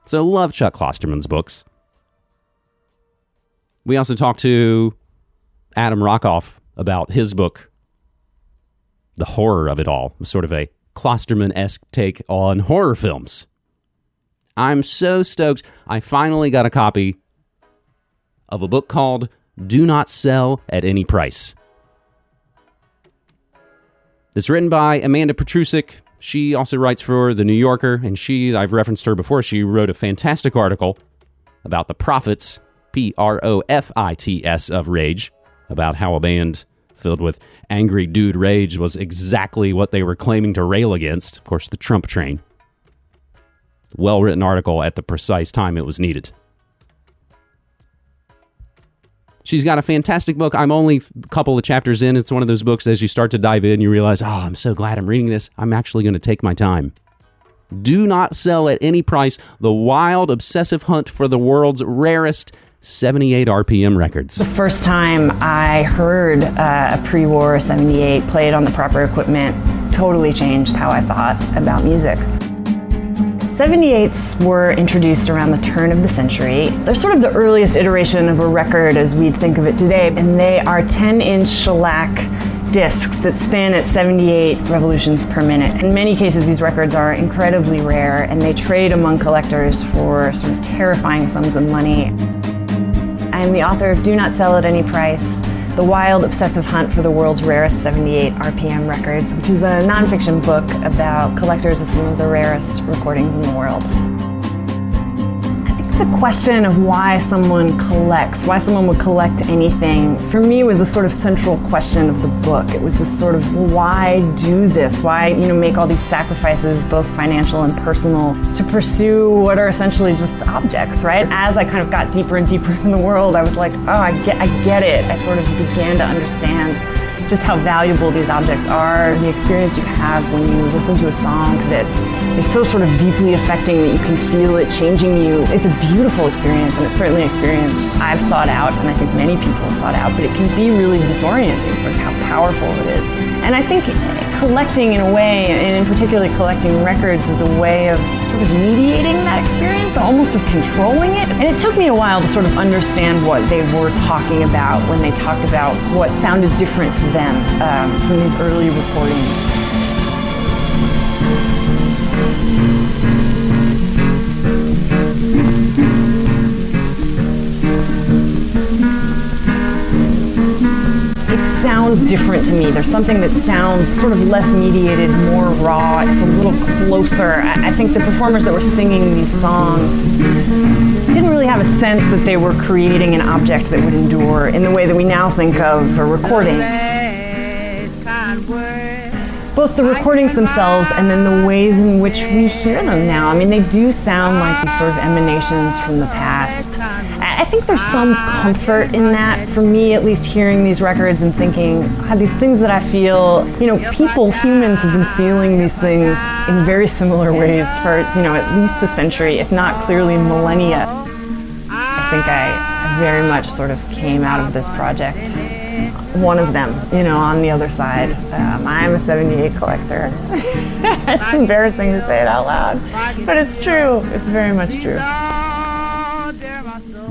S2: So love Chuck Klosterman's books. We also talked to Adam Rockoff about his book, The Horror of It All, sort of a Klosterman-esque take on horror films. I'm so stoked. I finally got a copy of a book called Do Not Sell at Any Price. It's written by Amanda Petrusik. She also writes for The New Yorker, and I've referenced her before, she wrote a fantastic article about the Prophets, Profits, of rage, about how a band filled with angry dude rage was exactly what they were claiming to rail against. Of course, the Trump train. Well-written article at the precise time it was needed. She's got a fantastic book. I'm only a couple of chapters in. It's one of those books, as you start to dive in, you realize, I'm so glad I'm reading this. I'm actually going to take my time. Do Not Sell at Any Price, the wild, obsessive hunt for the world's rarest 78 RPM records.
S20: The first time I heard a pre-war 78 played on the proper equipment totally changed how I thought about music. 78s were introduced around the turn of the century. They're sort of the earliest iteration of a record as we'd think of it today, and they are 10-inch shellac discs that spin at 78 revolutions per minute. In many cases, these records are incredibly rare, and they trade among collectors for sort of terrifying sums of money. I'm the author of Do Not Sell at Any Price, The Wild Obsessive Hunt for the World's Rarest 78 RPM Records, which is a nonfiction book about collectors of some of the rarest recordings in the world. I think the question of why someone collects, why someone would collect anything, for me was a sort of central question of the book. It was this sort of, why do this? Why, make all these sacrifices, both financial and personal, to pursue what are essentially just objects, right? As I kind of got deeper and deeper in the world, I was like, I get it. I sort of began to understand just how valuable these objects are, the experience you have when you listen to a song that is so sort of deeply affecting that you can feel it changing you. It's a beautiful experience, and it's certainly an experience I've sought out, and I think many people have sought out, but it can be really disorienting, sort of how powerful it is. And I think collecting in a way, and in particular collecting records, is a way of sort of mediating that experience, almost of controlling it. And it took me a while to sort of understand what they were talking about when they talked about what sounded different to them from these early recordings. It sounds sounds different to me. There's something that sounds sort of less mediated, more raw. It's a little closer. I think the performers that were singing these songs didn't really have a sense that they were creating an object that would endure in the way that we now think of a recording. Both the recordings themselves and then the ways in which we hear them now. I mean, they do sound like these sort of emanations from the past. I think there's some comfort in that, for me at least, hearing these records and thinking, these things that I feel, humans have been feeling these things in very similar ways for, at least a century, if not clearly millennia. I think I very much sort of came out of this project one of them, on the other side. I'm a 78 collector. It's embarrassing to say it out loud, but it's true. It's very much true.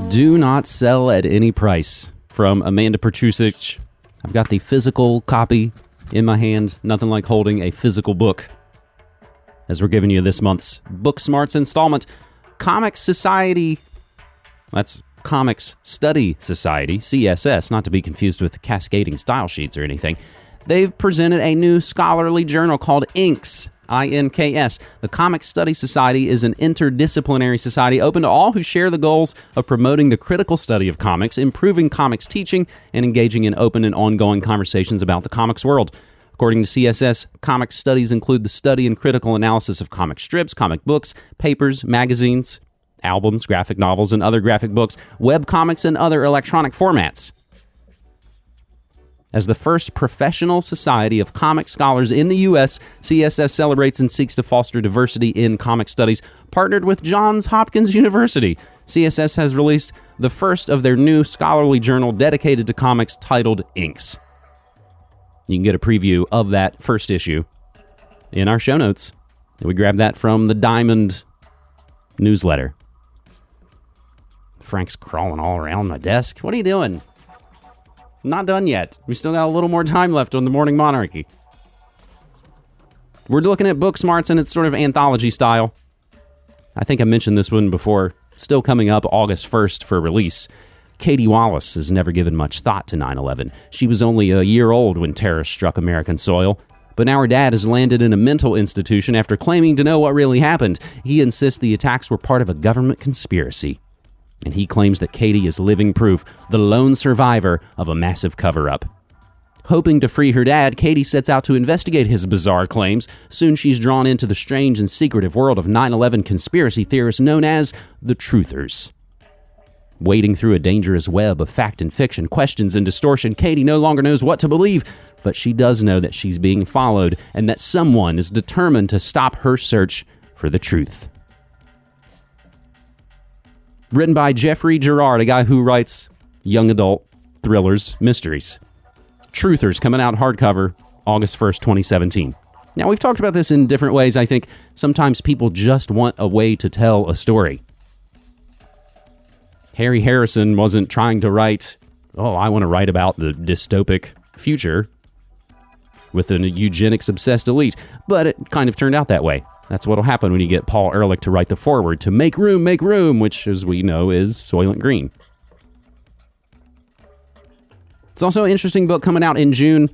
S2: Do not sell at any price, from Amanda Petrusic. I've got the physical copy in my hand. Nothing like holding a physical book. As we're giving you this month's Book Smarts installment, Comics Society. That's Comics Study Society, CSS, not to be confused with cascading style sheets or anything. They've presented a new scholarly journal called Inks, I-N-K-S. The Comics Study Society is an interdisciplinary society open to all who share the goals of promoting the critical study of comics, improving comics teaching, and engaging in open and ongoing conversations about the comics world. According to CSS, comics studies include the study and critical analysis of comic strips, comic books, papers, magazines, albums, graphic novels, and other graphic books, web comics, and other electronic formats. As the first professional society of comic scholars in the U.S., CSS celebrates and seeks to foster diversity in comic studies. Partnered with Johns Hopkins University, CSS has released the first of their new scholarly journal dedicated to comics titled Inks. You can get a preview of that first issue in our show notes. We grabbed that from the Diamond newsletter. Frank's crawling all around my desk. What are you doing? Not done yet. We still got a little more time left on the Morning Monarchy. We're looking at Book Smarts in its sort of anthology style. I think I mentioned this one before. Still coming up August 1st for release. Katie Wallace has never given much thought to 9/11. She was only a year old when terrorists struck American soil. But now her dad has landed in a mental institution after claiming to know what really happened. He insists the attacks were part of a government conspiracy. And he claims that Katie is living proof, the lone survivor of a massive cover-up. Hoping to free her dad, Katie sets out to investigate his bizarre claims. Soon she's drawn into the strange and secretive world of 9/11 conspiracy theorists known as the Truthers. Wading through a dangerous web of fact and fiction, questions and distortion, Katie no longer knows what to believe, but she does know that she's being followed and that someone is determined to stop her search for the truth. Written by Jeffrey Gerard, a guy who writes young adult thrillers, mysteries. Truthers, coming out hardcover August 1st, 2017. Now, we've talked about this in different ways. I think sometimes people just want a way to tell a story. Harry Harrison wasn't trying to write, I want to write about the dystopic future with an eugenics-obsessed elite. But it kind of turned out that way. That's what'll happen when you get Paul Ehrlich to write the foreword to Make Room, which, as we know, is Soylent Green. It's also an interesting book coming out in June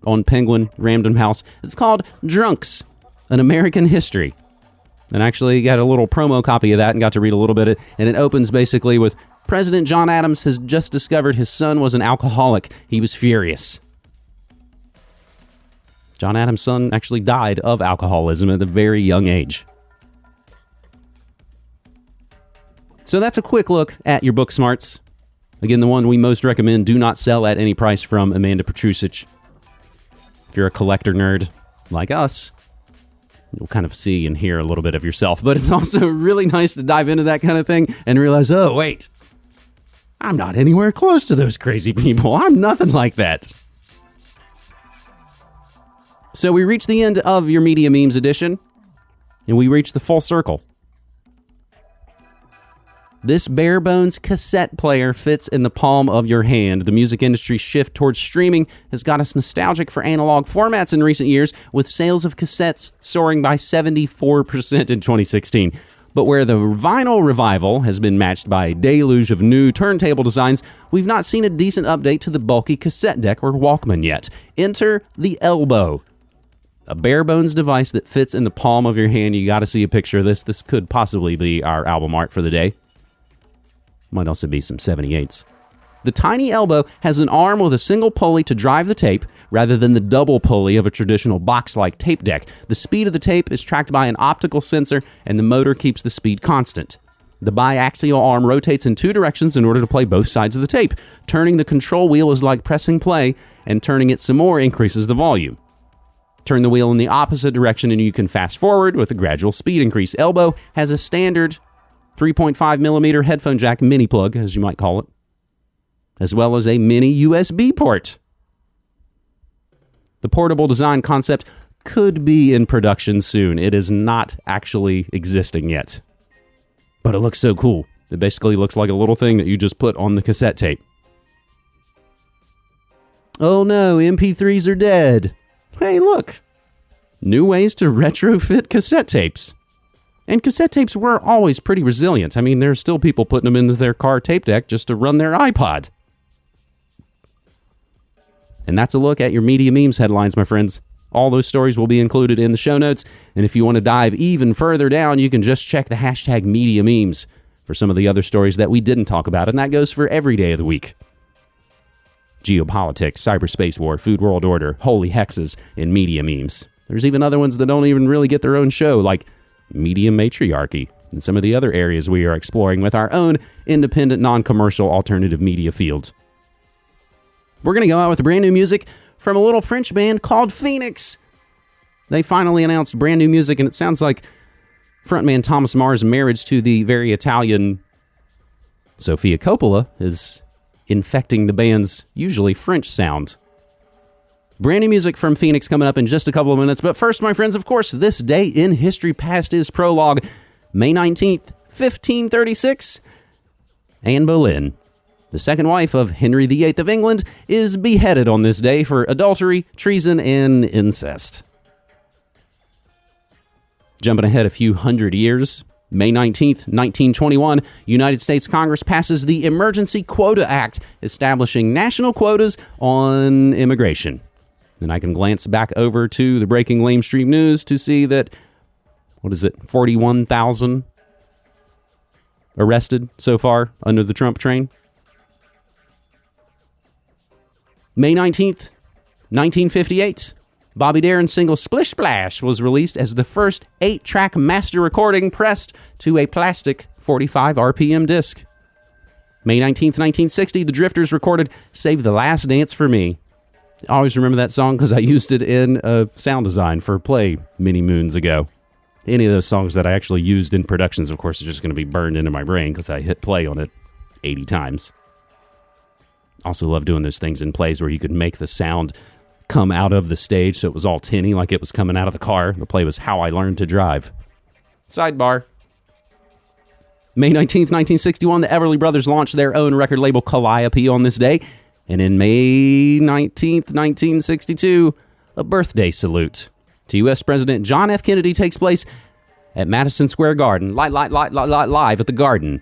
S2: on Penguin, Random House. It's called Drunks, An American History. And I actually got a little promo copy of that and got to read a little bit of it. And it opens basically with, President John Adams has just discovered his son was an alcoholic. He was furious. John Adams' son actually died of alcoholism at a very young age. So that's a quick look at your book smarts. Again, the one we most recommend, Do Not Sell at Any Price, from Amanda Petrusic. If you're a collector nerd like us, you'll kind of see and hear a little bit of yourself. But it's also really nice to dive into that kind of thing and realize, oh, wait, I'm not anywhere close to those crazy people. I'm nothing like that. So we reach the end of your Media Memes edition, and we reach the full circle. This bare-bones cassette player fits in the palm of your hand. The music industry's shift towards streaming has got us nostalgic for analog formats in recent years, with sales of cassettes soaring by 74% in 2016. But where the vinyl revival has been matched by a deluge of new turntable designs, we've not seen a decent update to the bulky cassette deck or Walkman yet. Enter the Elbow. A bare bones device that fits in the palm of your hand. You got to see a picture of this. This could possibly be our album art for the day. Might also be some 78s. The tiny Elbow has an arm with a single pulley to drive the tape, rather than the double pulley of a traditional box-like tape deck. The speed of the tape is tracked by an optical sensor, and the motor keeps the speed constant. The biaxial arm rotates in two directions in order to play both sides of the tape. Turning the control wheel is like pressing play, and turning it some more increases the volume. Turn the wheel in the opposite direction and you can fast forward with a gradual speed increase. Elbow has a standard 3.5 millimeter headphone jack mini plug, as you might call it, as well as a mini USB port. The portable design concept could be in production soon. It is not actually existing yet. But it looks so cool. It basically looks like a little thing that you just put on the cassette tape. Oh no, MP3s are dead. Hey, look. New ways to retrofit cassette tapes. And cassette tapes were always pretty resilient. I mean, there's still people putting them into their car tape deck just to run their iPod. And that's a look at your Media Memes headlines, my friends. All those stories will be included in the show notes. And if you want to dive even further down, you can just check the hashtag Media Memes for some of the other stories that we didn't talk about. And that goes for every day of the week. Geopolitics, cyberspace war, food world order, holy hexes, and media memes. There's even other ones that don't even really get their own show, like media matriarchy, and some of the other areas we are exploring with our own independent, non-commercial alternative media field. We're going to go out with brand new music from a little French band called Phoenix. They finally announced brand new music, and it sounds like frontman Thomas Marr's marriage to the very Italian Sofia Coppola is infecting the band's usually French sound. Brand new music from Phoenix coming up in just a couple of minutes. But first, my friends, of course, this day in history past is prologue. May 19th, 1536. Anne Boleyn, the second wife of Henry VIII of England, is beheaded on this day for adultery, treason, and incest. Jumping ahead a few hundred years, May 19th, 1921, United States Congress passes the Emergency Quota Act, establishing national quotas on immigration. And I can glance back over to the breaking lamestream news to see that, 41,000 arrested so far under the Trump train. May 19th, 1958. Bobby Darin's single Splish Splash was released as the first 8-track master recording pressed to a plastic 45 RPM disc. May 19th, 1960, the Drifters recorded Save the Last Dance for Me. I always remember that song because I used it in a sound design for Play many moons ago. Any of those songs that I actually used in productions, of course, are just going to be burned into my brain because I hit play on it 80 times. Also love doing those things in plays where you could make the sound come out of the stage so it was all tinny like it was coming out of the car. The play was How I Learned to Drive. Sidebar. May 19th, 1961, the Everly Brothers launched their own record label Calliope on this day. And in May 19th, 1962, a birthday salute to U.S. President John F. Kennedy takes place at Madison Square Garden, live at the Garden.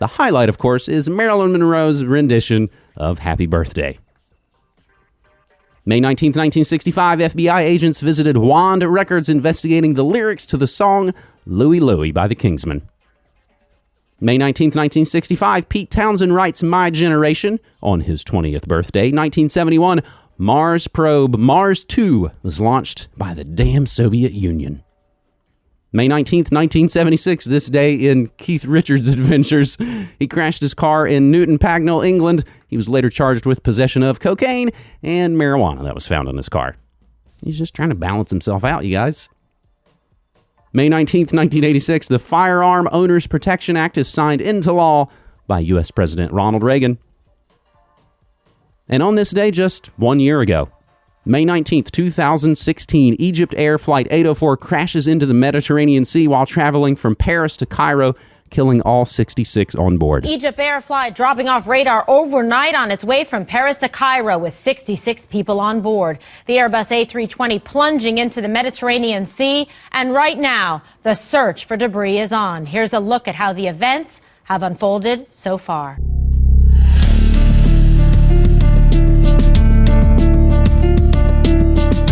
S2: The highlight, of course, is Marilyn Monroe's rendition of Happy Birthday. May 19th, 1965, FBI agents visited Wand Records investigating the lyrics to the song Louie Louie by the Kingsmen. May 19th, 1965, Pete Townsend writes My Generation on his 20th birthday. 1971, Mars probe Mars 2 was launched by the damn Soviet Union. May 19th, 1976, this day in Keith Richards' adventures, he crashed his car in Newton Pagnell, England. He was later charged with possession of cocaine and marijuana that was found in his car. He's just trying to balance himself out, you guys. May 19th, 1986, the Firearm Owners Protection Act is signed into law by U.S. President Ronald Reagan. And on this day, just 1 year ago, May 19th, 2016, Egypt Air Flight 804 crashes into the Mediterranean Sea while traveling from Paris to Cairo, killing all 66 on board.
S21: Egypt Air flight dropping off radar overnight on its way from Paris to Cairo with 66 people on board. The Airbus A320 plunging into the Mediterranean Sea, and right now, the search for debris is on. Here's a look at how the events have unfolded so far.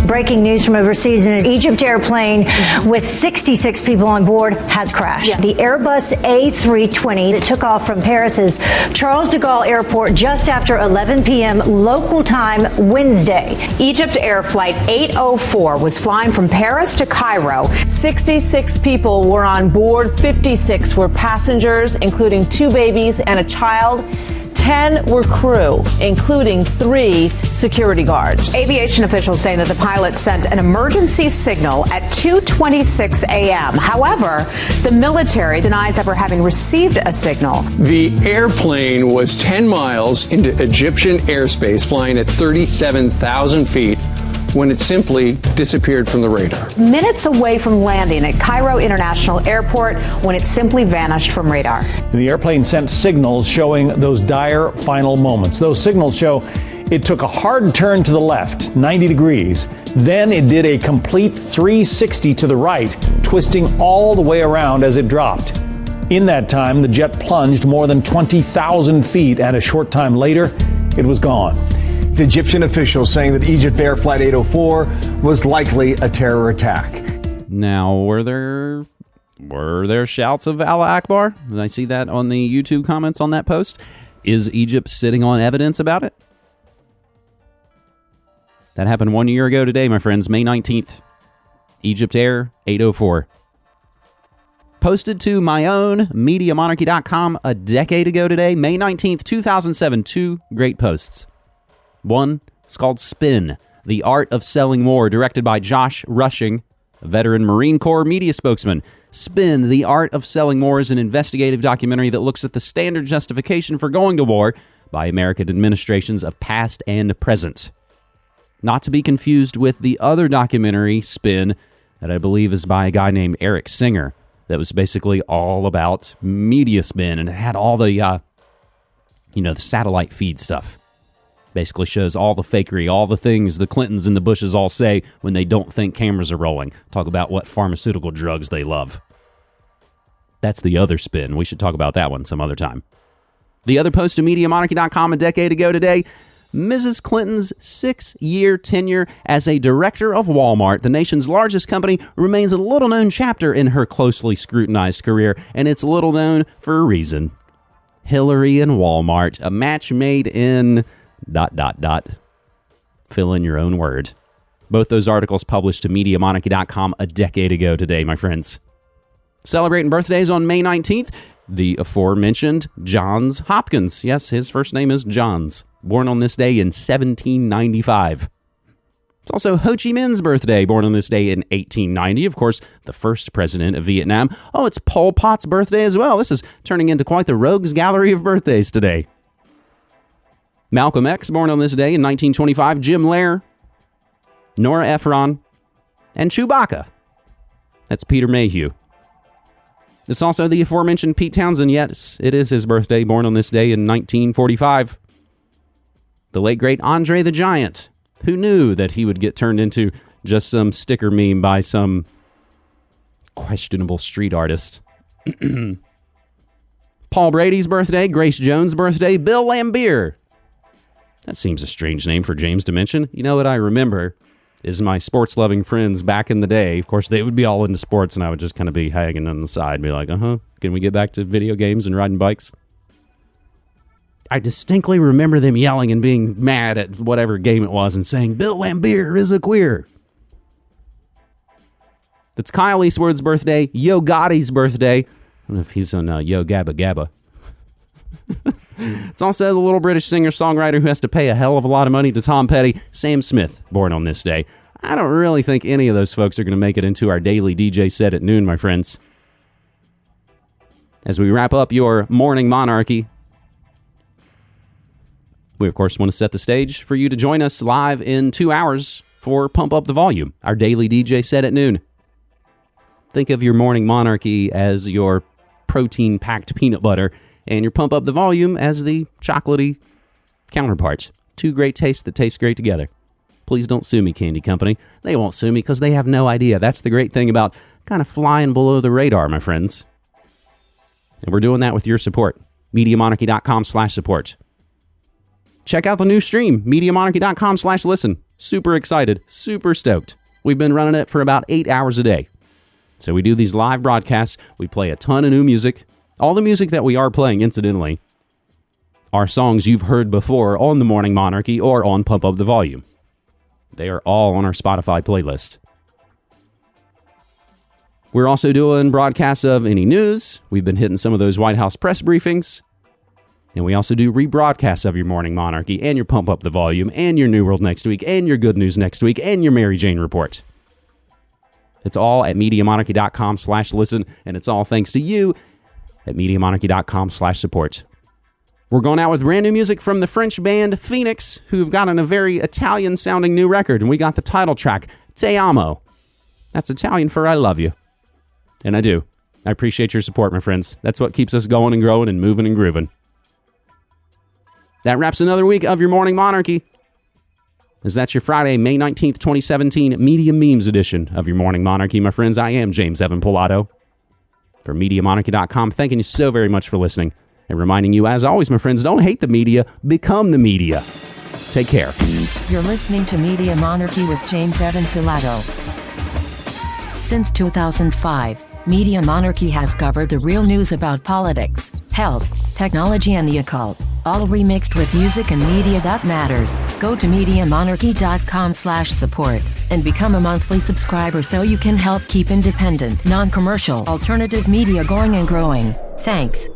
S22: Breaking news from overseas, an Egypt airplane with 66 people on board has crashed. The Airbus A320 that took off from Paris's Charles de Gaulle Airport just after 11 p.m. local time Wednesday.
S23: Egypt Air Flight 804 was flying from Paris to Cairo. 66 people were on board, 56 were passengers, including 2 babies and a child. 10 were crew, including 3 security guards. Aviation officials say that the pilot sent an emergency signal at 2:26 a.m. However, the military denies ever having received a signal.
S24: The airplane was 10 miles into Egyptian airspace, flying at 37,000 feet, when it simply disappeared from the radar.
S23: Minutes away from landing at Cairo International Airport when it simply vanished from radar.
S25: The airplane sent signals showing those dire final moments. Those signals show it took a hard turn to the left, 90 degrees. Then it did a complete 360 to the right, twisting all the way around as it dropped. In that time, the jet plunged more than 20,000 feet, and a short time later, it was gone.
S26: The Egyptian officials saying that Egypt Air Flight 804 was likely a terror attack.
S2: Now, were there shouts of Allah Akbar? Did I see that on the YouTube comments on that post? Is Egypt sitting on evidence about it? That happened 1 year ago today, my friends, May 19th. Egypt Air 804. Posted to my own MediaMonarchy.com a decade ago today, May 19th, 2007. 2 great posts. One is called Spin, The Art of Selling More, directed by Josh Rushing, a veteran Marine Corps media spokesman. Spin, The Art of Selling More is an investigative documentary that looks at the standard justification for going to war by American administrations of past and present. Not to be confused with the other documentary, Spin, that I believe is by a guy named Eric Singer, that was basically all about media spin, and it had all the, the satellite feed stuff. Basically shows all the fakery, all the things the Clintons and the Bushes all say when they don't think cameras are rolling. Talk about what pharmaceutical drugs they love. That's the other spin. We should talk about that one some other time. The other post to MediaMonarchy.com a decade ago today, Mrs. Clinton's 6-year tenure as a director of Walmart, the nation's largest company, remains a little-known chapter in her closely scrutinized career, and it's little known for a reason. Hillary and Walmart, a match made in... ... Fill in your own word. Both those articles published to MediaMonarchy.com a decade ago today, my friends. Celebrating birthdays on May 19th, the aforementioned Johns Hopkins. Yes, his first name is Johns. Born on this day in 1795. It's also Ho Chi Minh's birthday, born on this day in 1890. Of course, the first president of Vietnam. Oh, it's Pol Pot's birthday as well. This is turning into quite the rogues gallery of birthdays today. Malcolm X, born on this day in 1925, Jim Lair, Nora Ephron, and Chewbacca. That's Peter Mayhew. It's also the aforementioned Pete Townsend. Yes, it is his birthday, born on this day in 1945. The late, great Andre the Giant. Who knew that he would get turned into just some sticker meme by some questionable street artist? Paul Brady's birthday, Grace Jones' birthday, Bill Laimbeer. That seems a strange name for James to mention. You know what I remember is my sports-loving friends back in the day. Of course, they would be all into sports, and I would just kind of be hanging on the side and be like, can we get back to video games and riding bikes? I distinctly remember them yelling and being mad at whatever game it was and saying, Bill Laimbeer is a queer. It's Kyle Eastwood's birthday, Yo Gotti's birthday. I don't know if he's on Yo Gabba Gabba. It's also the little British singer-songwriter who has to pay a hell of a lot of money to Tom Petty, Sam Smith, born on this day. I don't really think any of those folks are going to make it into our daily DJ set at noon, my friends. As we wrap up your morning monarchy, we, of course, want to set the stage for you to join us live in 2 hours for Pump Up the Volume, our daily DJ set at noon. Think of your morning monarchy as your protein-packed peanut butter, and your Pump Up the Volume as the chocolatey counterparts. Two great tastes that taste great together. Please don't sue me, Candy Company. They won't sue me because they have no idea. That's the great thing about kind of flying below the radar, my friends. And we're doing that with your support. MediaMonarchy.com/support. Check out the new stream, MediaMonarchy.com/listen. Super excited, super stoked. We've been running it for about 8 hours a day. So we do these live broadcasts. We play a ton of new music. All the music that we are playing, incidentally, are songs you've heard before on the Morning Monarchy or on Pump Up the Volume. They are all on our Spotify playlist. We're also doing broadcasts of any news. We've been hitting some of those White House press briefings. And we also do rebroadcasts of your Morning Monarchy and your Pump Up the Volume and your New World next week and your Good News next week and your Mary Jane Report. It's all at MediaMonarchy.com/listen, and it's all thanks to you at MediaMonarchy.com/support. We're going out with brand new music from the French band Phoenix, who've gotten a very Italian-sounding new record, and we got the title track, Te Amo. That's Italian for I love you. And I do. I appreciate your support, my friends. That's what keeps us going and growing and moving and grooving. That wraps another week of your Morning Monarchy. As that's your Friday, May 19th, 2017, Media Memes edition of your Morning Monarchy, my friends. I am James Evan Pilato from MediaMonarchy.com. Thanking you so very much for listening and reminding you, as always, my friends, don't hate the media, become the media. Take care.
S1: You're listening to Media Monarchy with James Evan Pilato. Since 2005, Media Monarchy has covered the real news about politics, health, technology, and the occult, all remixed with music and media that matters. Go to MediaMonarchy.com/support and become a monthly subscriber so you can help keep independent, non-commercial, alternative media going and growing. Thanks.